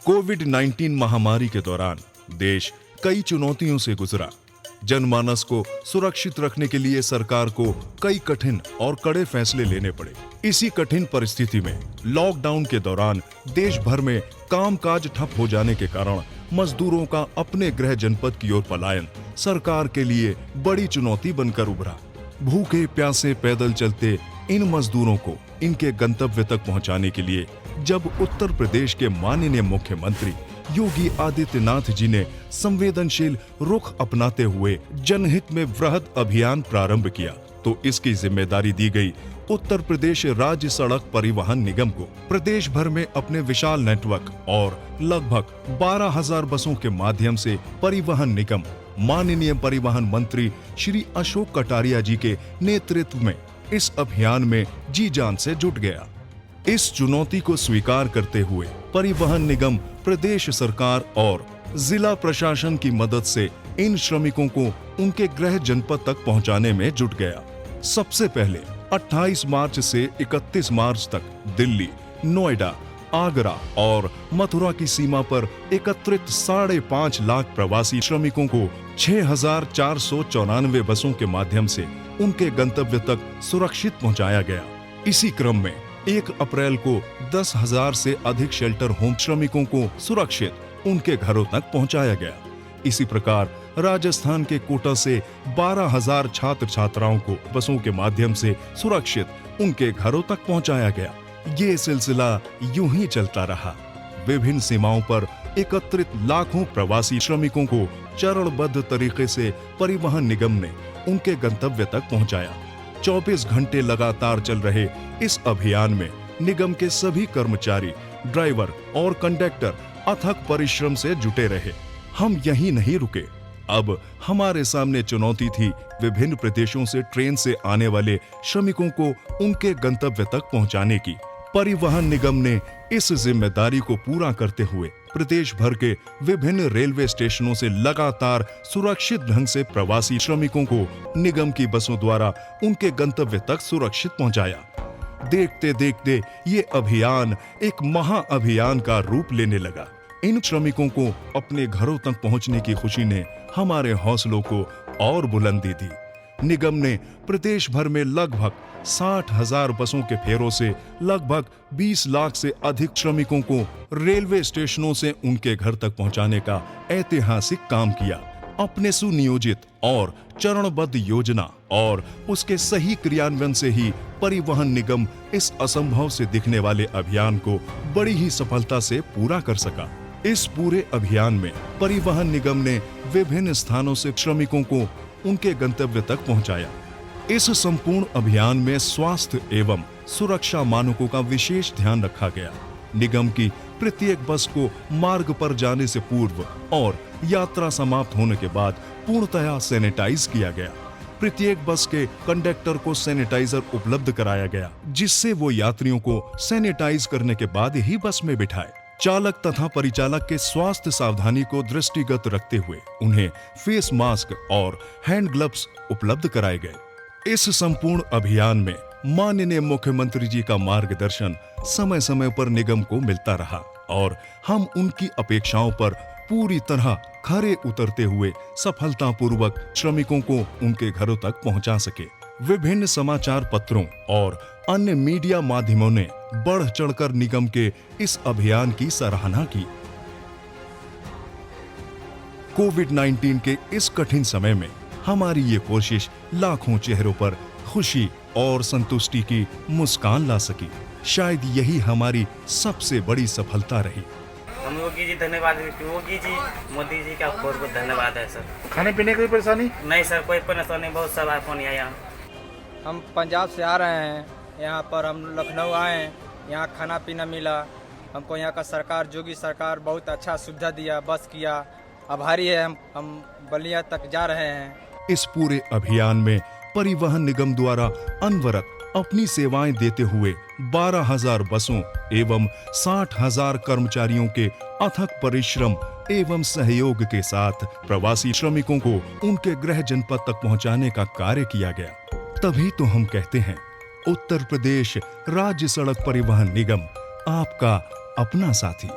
कोविड-19 महामारी के दौरान देश कई चुनौतियों से गुजरा। जनमानस को सुरक्षित रखने के लिए सरकार को कई कठिन और कड़े फैसले लेने पड़े। इसी कठिन परिस्थिति में लॉकडाउन के दौरान देश भर में कामकाज ठप हो जाने के कारण मजदूरों का अपने गृह जनपद की ओर पलायन सरकार के लिए बड़ी चुनौती बनकर उभरा। भूखे प्यासे पैदल चलते इन मजदूरों को इनके गंतव्य तक पहुंचाने के लिए जब उत्तर प्रदेश के माननीय मुख्यमंत्री योगी आदित्यनाथ जी ने संवेदनशील रुख अपनाते हुए जनहित में वृहद अभियान प्रारंभ किया, तो इसकी जिम्मेदारी दी गई उत्तर प्रदेश राज्य सड़क परिवहन निगम को। प्रदेश भर में अपने विशाल नेटवर्क और लगभग 12,000 बसों के माध्यम से परिवहन निगम माननीय परिवहन मंत्री श्री अशोक कटारिया जी के नेतृत्व में इस अभियान में जी जान से जुट गया। इस चुनौती को स्वीकार करते हुए परिवहन निगम प्रदेश सरकार और जिला प्रशासन की मदद से इन श्रमिकों को उनके गृह जनपद तक पहुंचाने में जुट गया। सबसे पहले 28 मार्च से 31 मार्च तक दिल्ली, नोएडा, आगरा और मथुरा की सीमा पर एकत्रित 5.5 लाख प्रवासी श्रमिकों को 6,494 बसों के माध्यम से उनके गंतव्य तक सुरक्षित पहुंचाया गया। इसी क्रम में 1 अप्रैल को 10,000 से अधिक शेल्टर होम श्रमिकों को सुरक्षित उनके घरों तक पहुंचाया गया। इसी प्रकार राजस्थान के कोटा से 12,000 छात्र छात्राओं को बसों के माध्यम से सुरक्षित उनके घरों तक पहुंचाया गया। ये सिलसिला यूं ही चलता रहा। विभिन्न सीमाओं पर एकत्रित लाखों प्रवासी श्रमिकों को चरणबद्ध तरीके से परिवहन निगम ने उनके गंतव्य तक पहुंचाया। 24 घंटे लगातार चल रहे इस अभियान में निगम के सभी कर्मचारी, ड्राइवर और कंडक्टर अथक परिश्रम से जुटे रहे। हम यहीं नहीं रुके। अब हमारे सामने चुनौती थी विभिन्न प्रदेशों से ट्रेन से आने वाले श्रमिकों को उनके गंतव्य तक पहुंचाने की। परिवहन निगम ने इस जिम्मेदारी को पूरा करते हुए प्रदेश भर के विभिन्न रेलवे स्टेशनों से लगातार सुरक्षित ढंग से प्रवासी श्रमिकों को निगम की बसों द्वारा उनके गंतव्य तक सुरक्षित पहुंचाया। देखते देखते ये अभियान एक महाअभियान का रूप लेने लगा। इन श्रमिकों को अपने घरों तक पहुंचने की खुशी ने हमारे हौसलों को और बुलंदी दी। निगम ने प्रदेश भर में लगभग 60,000 बसों के फेरों से लगभग 20 लाख से अधिक श्रमिकों को रेलवे स्टेशनों से उनके घर तक पहुंचाने का ऐतिहासिक काम किया। अपने सुनियोजित और चरणबद्ध योजना और उसके सही क्रियान्वयन से ही परिवहन निगम इस असंभव से दिखने वाले अभियान को बड़ी ही सफलता से पूरा कर सका। इस पूरे अभियान में परिवहन निगम ने विभिन्न स्थानों से श्रमिकों को उनके गंतव्य तक पहुंचाया। इस संपूर्ण अभियान में स्वास्थ्य एवं सुरक्षा मानकों का विशेष ध्यान रखा गया। निगम की प्रत्येक बस को मार्ग पर जाने से पूर्व और यात्रा समाप्त होने के बाद पूर्णतया सैनिटाइज किया गया। प्रत्येक बस के कंडक्टर को सैनिटाइजर उपलब्ध कराया गया, जिससे वो यात्रियों को सैनिटाइज करने के बाद ही बस में बिठाए। चालक तथा परिचालक के स्वास्थ्य सावधानी को दृष्टिगत रखते हुए उन्हें फेस मास्क और हैंड ग्लव्स उपलब्ध कराए गए। इस संपूर्ण अभियान में माननीय मुख्यमंत्री जी का मार्गदर्शन समय समय पर निगम को मिलता रहा और हम उनकी अपेक्षाओं पर पूरी तरह खरे उतरते हुए सफलतापूर्वक श्रमिकों को उनके घरों तक पहुंचा सके। विभिन्न समाचार पत्रों और अन्य मीडिया माध्यमों ने बढ़ चढ़कर निगम के इस अभियान की सराहना की। कोविड-19 के इस कठिन समय में हमारी ये कोशिश लाखों चेहरों पर खुशी और संतुष्टि की मुस्कान ला सकी। शायद यही हमारी सबसे बड़ी सफलता रही। हम योगी जी धन्यवाद, योगी जी, मोदी जी का बहुत बहुत धन्यवाद है सर। खाने पीने की परेशानी नहीं सर, कोई परेशानी, बहुत सब आईफोन आया। हम पंजाब से आ रहे हैं, यहाँ पर हम लखनऊ आए हैं, यहाँ खाना पीना मिला हमको। यहाँ का सरकार, योगी सरकार बहुत अच्छा सुविधा दिया, बस किया, आभारी है। हम बलिया तक जा रहे हैं। इस पूरे अभियान में परिवहन निगम द्वारा अनवरत अपनी सेवाएं देते हुए 12,000 बसों एवं 60,000 कर्मचारियों के अथक परिश्रम एवं सहयोग के साथ प्रवासी श्रमिकों को उनके गृह जनपद तक पहुंचाने का कार्य किया गया। तभी तो हम कहते हैं, उत्तर प्रदेश राज्य सड़क परिवहन निगम आपका अपना साथी।